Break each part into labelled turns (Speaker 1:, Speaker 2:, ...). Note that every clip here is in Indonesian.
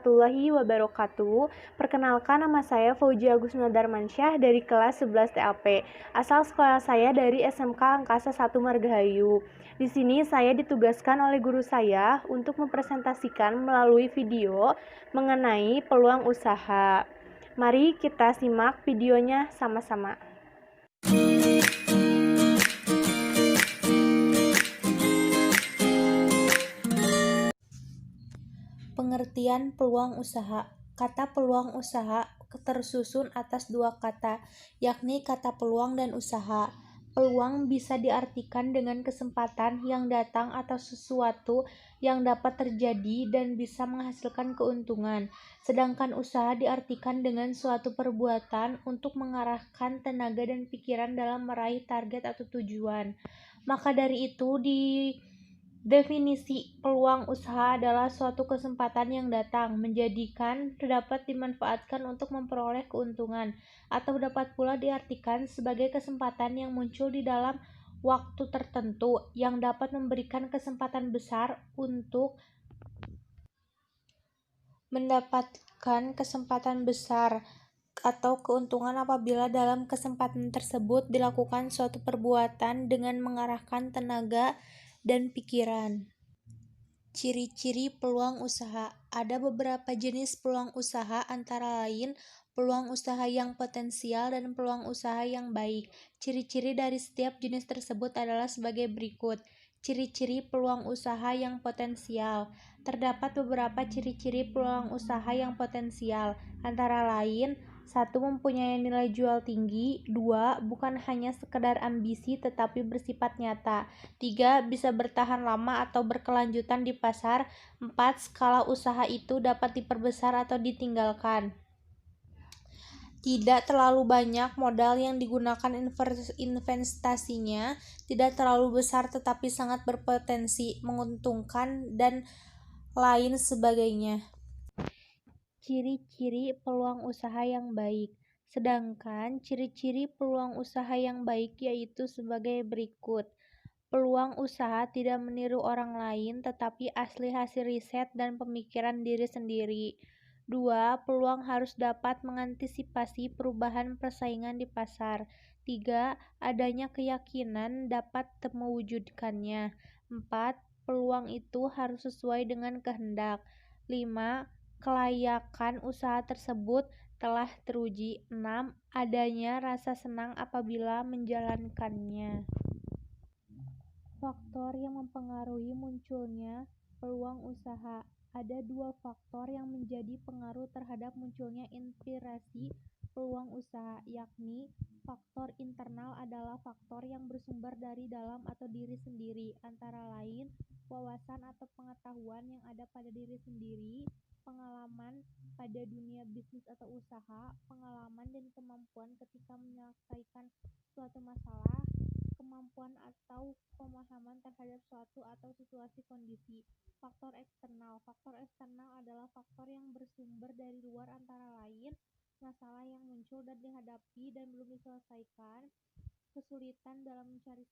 Speaker 1: warahmatullahi wabarakatuh. Perkenalkan, nama saya Fauzia Agustina Darmansyah dari kelas 11 TAP. Asal sekolah saya dari SMK Angkasa 1 Margahayu. Di sini saya ditugaskan oleh guru saya untuk mempresentasikan melalui video mengenai peluang usaha. Mari kita simak videonya sama-sama.
Speaker 2: Pengertian peluang usaha. Kata peluang usaha tersusun atas dua kata, yakni kata peluang dan usaha. Peluang bisa diartikan dengan kesempatan yang datang atau sesuatu yang dapat terjadi dan bisa menghasilkan keuntungan. Sedangkan usaha diartikan dengan suatu perbuatan untuk mengarahkan tenaga dan pikiran dalam meraih target atau tujuan. Maka dari itu, definisi peluang usaha adalah suatu kesempatan yang datang, menjadikan dapat dimanfaatkan untuk memperoleh keuntungan, atau dapat pula diartikan sebagai kesempatan yang muncul di dalam waktu tertentu yang dapat memberikan kesempatan besar untuk mendapatkan kesempatan besar atau keuntungan apabila dalam kesempatan tersebut dilakukan suatu perbuatan dengan mengarahkan tenaga dan pikiran. Ciri-ciri peluang usaha. Ada beberapa jenis peluang usaha, antara lain peluang usaha yang potensial dan peluang usaha yang baik. Ciri-ciri dari setiap jenis tersebut adalah sebagai berikut. Ciri-ciri peluang usaha yang potensial. Terdapat beberapa ciri-ciri peluang usaha yang potensial, antara lain: 1. Mempunyai nilai jual tinggi. 2. Bukan hanya sekedar ambisi tetapi bersifat nyata. 3. Bisa bertahan lama atau berkelanjutan di pasar. 4. Skala usaha itu dapat diperbesar atau ditinggalkan. Tidak terlalu banyak modal yang digunakan investasinya, tidak terlalu besar tetapi sangat berpotensi menguntungkan, dan lain sebagainya. Ciri-ciri peluang usaha yang baik. Sedangkan ciri-ciri peluang usaha yang baik yaitu sebagai berikut. Peluang usaha tidak meniru orang lain tetapi asli hasil riset dan pemikiran diri sendiri. 2. Peluang harus dapat mengantisipasi perubahan persaingan di pasar. 3. Adanya keyakinan dapat mewujudkannya. 4. Peluang itu harus sesuai dengan kehendak. 5. Kelayakan usaha tersebut telah teruji. 6. Adanya rasa senang apabila menjalankannya. Faktor yang mempengaruhi munculnya peluang usaha. Ada dua faktor yang menjadi pengaruh terhadap munculnya inspirasi peluang usaha, yakni faktor internal adalah faktor yang bersumber dari dalam atau diri sendiri, antara lain wawasan atau pengetahuan yang ada pada diri sendiri, pengalaman pada dunia bisnis atau usaha, pengalaman dan kemampuan ketika menyelesaikan suatu masalah, kemampuan atau pemahaman terhadap suatu atau situasi kondisi. Faktor eksternal. Faktor eksternal adalah faktor yang bersumber dari luar, antara lain masalah yang muncul dan dihadapi dan belum diselesaikan, kesulitan dalam mencari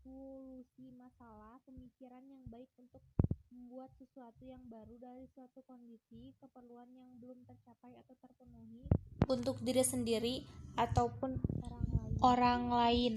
Speaker 2: solusi masalah, pemikiran yang baik untuk membuat sesuatu yang baru dari suatu kondisi, keperluan yang belum tercapai atau terpenuhi untuk diri sendiri ataupun orang lain.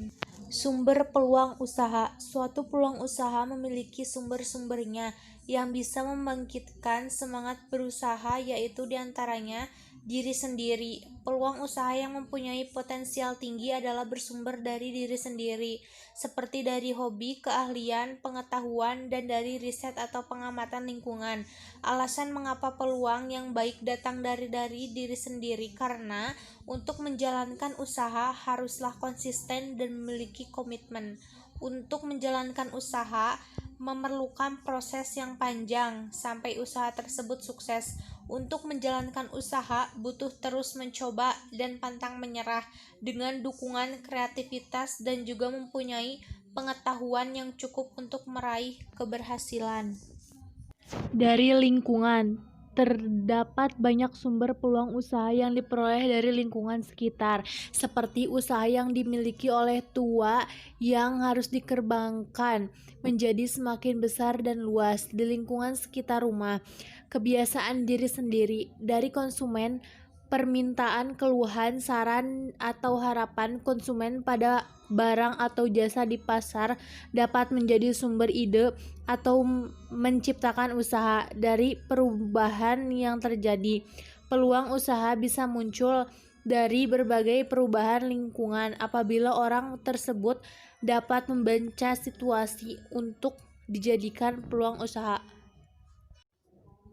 Speaker 2: Sumber peluang usaha. Suatu peluang usaha memiliki sumber-sumbernya yang bisa membangkitkan semangat berusaha, yaitu diantaranya diri sendiri. Peluang usaha yang mempunyai potensial tinggi adalah bersumber dari diri sendiri, seperti dari hobi, keahlian, pengetahuan, dan dari riset atau pengamatan lingkungan. Alasan mengapa peluang yang baik datang dari diri sendiri karena untuk menjalankan usaha haruslah konsisten dan memiliki komitmen. Untuk menjalankan usaha memerlukan proses yang panjang sampai usaha tersebut sukses. Untuk menjalankan usaha butuh terus mencoba dan pantang menyerah dengan dukungan kreativitas dan juga mempunyai pengetahuan yang cukup untuk meraih keberhasilan.
Speaker 1: Dari lingkungan. terdapat banyak sumber peluang usaha yang diperoleh dari lingkungan sekitar, seperti usaha yang dimiliki oleh tua yang harus dikembangkan menjadi semakin besar dan luas di lingkungan sekitar rumah, kebiasaan diri sendiri dari konsumen, permintaan, keluhan, saran, atau harapan konsumen pada barang atau jasa di pasar dapat menjadi sumber ide atau menciptakan usaha. Dari perubahan yang terjadi, peluang usaha bisa muncul dari berbagai perubahan lingkungan apabila orang tersebut dapat membaca situasi untuk dijadikan peluang usaha.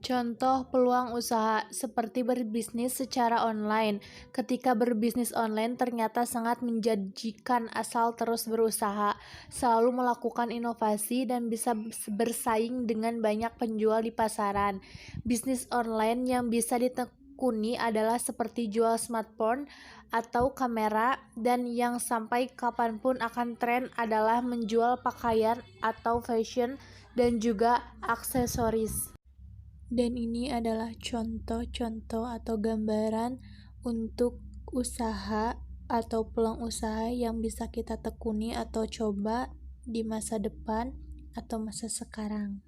Speaker 1: Contoh peluang usaha seperti berbisnis secara online. Ketika berbisnis online ternyata sangat menjanjikan asal terus berusaha, selalu melakukan inovasi dan bisa bersaing dengan banyak penjual di pasaran. Bisnis online yang bisa ditekuni adalah seperti jual smartphone atau kamera, dan yang sampai kapanpun akan tren adalah menjual pakaian atau fashion dan juga aksesoris. Dan ini adalah contoh-contoh atau gambaran untuk usaha atau peluang usaha yang bisa kita tekuni atau coba di masa depan atau masa sekarang.